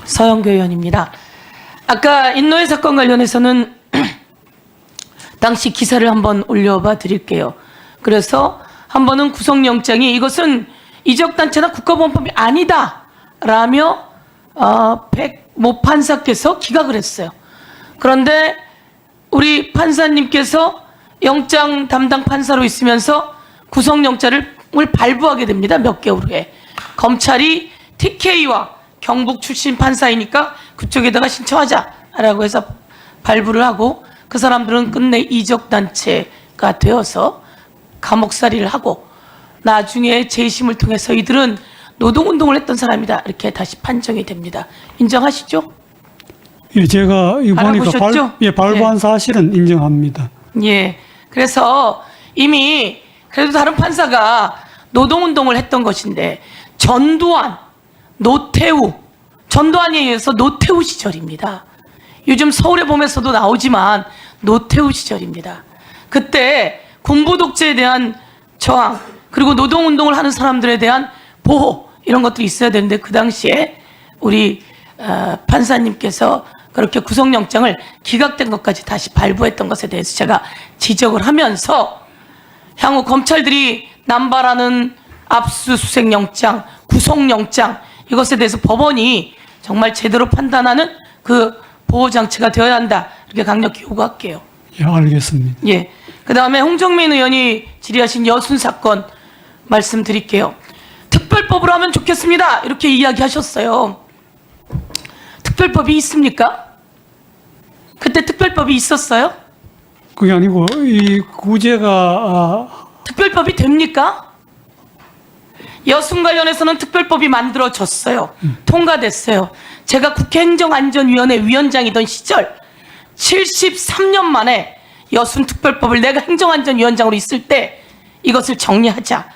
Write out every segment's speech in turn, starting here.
서영교 의원입니다. 아까 인노회 사건 관련해서는 당시 기사를 한번 올려봐 드릴게요. 그래서 한 번은 구속영장이 이것은 이적단체나 국가보안법이 아니다 라며 모 판사께서 기각을 했어요. 그런데 우리 판사님께서 영장 담당 판사로 있으면서 구속영장을 발부하게 됩니다. 몇 개월 후에. 검찰이 TK와 경북 출신 판사이니까 그쪽에다가 신청하자라고 해서 발부를 하고 그 사람들은 끝내 이적단체가 되어서 감옥살이를 하고 나중에 재심을 통해서 이들은 노동운동을 했던 사람이다 이렇게 다시 판정이 됩니다. 인정하시죠? 예, 제가 이거 보니까 발부한 예. 사실은 인정합니다. 예. 그래서 이미 그래도 다른 판사가 노동운동을 했던 것인데 전두환, 노태우, 전두환에 의해서 노태우 시절입니다. 요즘 서울의 봄에서도 나오지만 노태우 시절입니다. 그때 군부 독재에 대한 저항 그리고 노동운동을 하는 사람들에 대한 보호 이런 것들이 있어야 되는데 그 당시에 우리 판사님께서 그렇게 구속영장을 기각된 것까지 다시 발부했던 것에 대해서 제가 지적을 하면서 향후 검찰들이 남발하는 압수수색영장, 구속영장 이것에 대해서 법원이 정말 제대로 판단하는 그 보호장치가 되어야 한다 이렇게 강력히 요구할게요. 예, 알겠습니다. 예. 그 다음에 홍정민 의원이 질의하신 여순 사건 말씀드릴게요. 특별법으로 하면 좋겠습니다. 이렇게 이야기하셨어요. 특별법이 있습니까? 그때 특별법이 있었어요? 그게 아니고 이 구제가 특별법이 됩니까? 여순 관련해서는 특별법이 만들어졌어요. 통과됐어요. 제가 국회 행정안전위원회 위원장이던 시절 73년 만에 여순 특별법을 내가 행정안전위원장으로 있을 때 이것을 정리하자.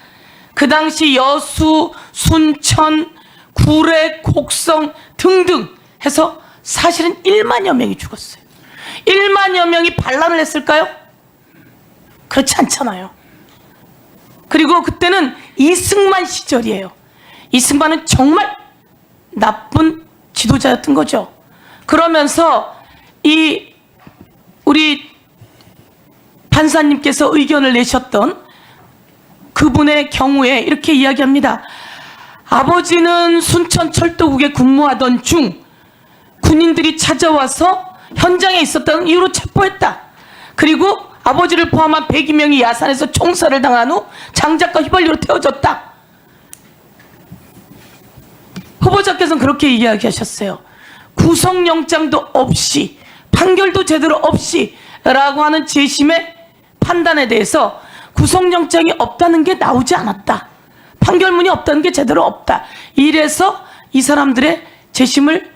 그 당시 여수, 순천, 구례, 곡성 등등 해서 사실은 1만여 명이 죽었어요. 1만여 명이 반란을 했을까요? 그렇지 않잖아요. 그리고 그때는 이승만 시절이에요. 이승만은 정말 나쁜 지도자였던 거죠. 그러면서 우리 판사님께서 의견을 내셨던 그분의 경우에 이렇게 이야기합니다. 아버지는 순천철도국에 근무하던 중 군인들이 찾아와서 현장에 있었다는 이유로 체포했다. 그리고 아버지를 포함한 102명이 야산에서 총살을 당한 후 장작과 휘발유로 태워졌다. 후보자께서는 그렇게 이야기하셨어요. 구속영장도 없이 판결도 제대로 없이 라고 하는 재심의 판단에 대해서 구속영장이 없다는 게 나오지 않았다. 판결문이 없다는 게 제대로 없다. 이래서 이 사람들의 재심을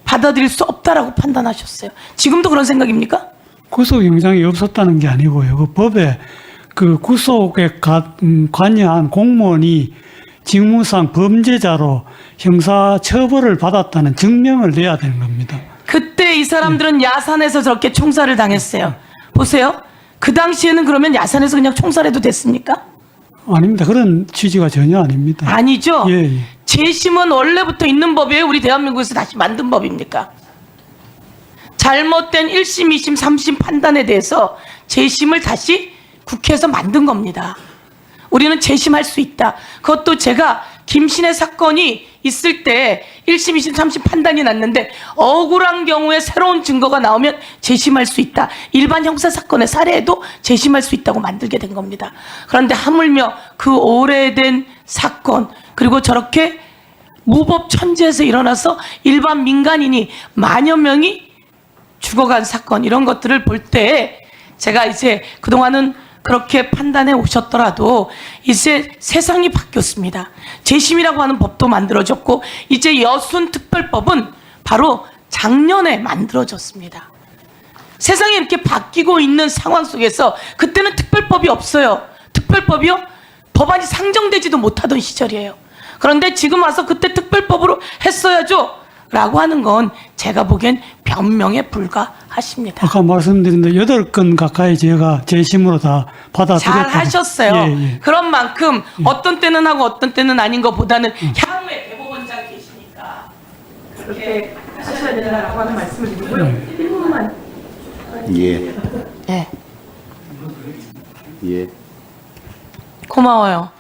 받아들일 수 없다라고 판단하셨어요. 지금도 그런 생각입니까? 구속영장이 없었다는 게 아니고요. 그 법에 그 구속에 관여한 공무원이 직무상 범죄자로 형사처벌을 받았다는 증명을 내야 되는 겁니다. 그때 이 사람들은 야산에서 저렇게 총살을 당했어요. 보세요. 그 당시에는 그러면 야산에서 그냥 총살해도 됐습니까? 아닙니다. 그런 취지가 전혀 아닙니다. 아니죠. 예. 재심은 원래부터 있는 법이에요. 우리 대한민국에서 다시 만든 법입니까? 잘못된 1심, 2심, 3심 판단에 대해서 재심을 다시 국회에서 만든 겁니다. 우리는 재심할 수 있다. 그것도 제가 김신혜 사건이 있을 때 1심, 2심, 3심 판단이 났는데 억울한 경우에 새로운 증거가 나오면 재심할 수 있다. 일반 형사사건의 사례에도 재심할 수 있다고 만들게 된 겁니다. 그런데 하물며 그 오래된 사건 그리고 저렇게 무법천지에서 일어나서 일반 민간인이 만여 명이 죽어간 사건 이런 것들을 볼 때 제가 이제 그동안은 그렇게 판단해 오셨더라도 이제 세상이 바뀌었습니다. 재심이라고 하는 법도 만들어졌고 이제 여순 특별법은 바로 작년에 만들어졌습니다. 세상이 이렇게 바뀌고 있는 상황 속에서 그때는 특별법이 없어요. 특별법이요? 법안이 상정되지도 못하던 시절이에요. 그런데 지금 와서 그때 특별법으로 했어야죠 라고 하는 건 제가 보기엔 변명에 불과하십니다. 아까 말씀드린 대로 8건 가까이 제가 재심으로 다 받아들였다. 잘 하셨어요. 예. 그런 만큼 어떤 때는 하고 어떤 때는 아닌 것보다는 향후에 대법원장 계시니까 그렇게 하셔야 된다라고 하는 말씀을 드리고요. 1분만. 예. 네. 예. 고마워요.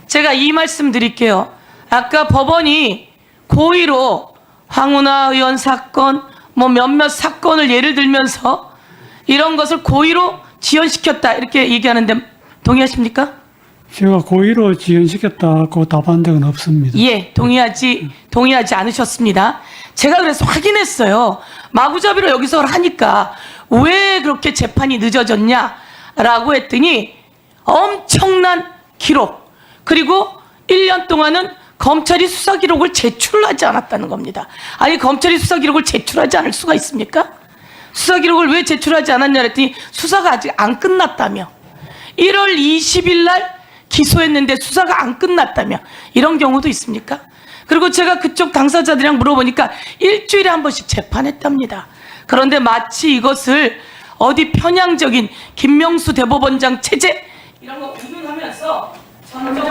제가 이 말씀 드릴게요. 아까 법원이 고의로 황운하 의원 사건, 뭐 몇몇 사건을 예를 들면서 이런 것을 고의로 지연시켰다 이렇게 얘기하는데 동의하십니까? 제가 고의로 지연시켰다고 답한 적은 없습니다. 예, 동의하지 않으셨습니다. 제가 그래서 확인했어요. 마구잡이로 여기서 하니까 왜 그렇게 재판이 늦어졌냐라고 했더니 엄청난 기록, 그리고 1년 동안은 검찰이 수사 기록을 제출하지 않았다는 겁니다. 아니, 검찰이 수사 기록을 제출하지 않을 수가 있습니까? 수사 기록을 왜 제출하지 않았냐 했더니 수사가 아직 안 끝났다며. 1월 20일 날 기소했는데 수사가 안 끝났다며. 이런 경우도 있습니까? 그리고 제가 그쪽 당사자들이랑 물어보니까 일주일에 한 번씩 재판했답니다. 그런데 마치 이것을 어디 편향적인 김명수 대법원장 체제 이런 거 운운하면서 전타락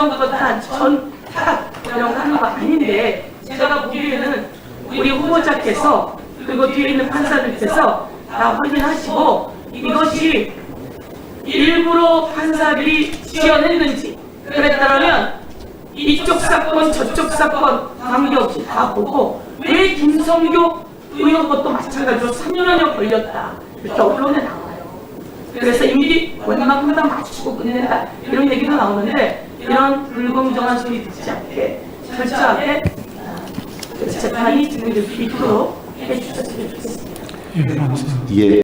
이런 거 하는 거 아닌데, 제가 보기에는 우리 후보자께서 그리고 뒤에 있는 판사들께서 다 확인하시고 이것이 일부러 판사들이 지연했는지, 그랬다면 이쪽 사건 저쪽 사건 관계없이 다 보고 왜 김성교 의원 것도 마찬가지로 3년여 걸렸다 이렇게 언론에 나와요. 그래서 이미 원만큼 다 맞추고 끝낸다 이런 얘기도 나오는데, 이런 불공정한 소리 듣지 않게 철저하게 재판이 진행될 수 있도록 해주셨으면 좋겠습니다. 예, 감사합니다. 예.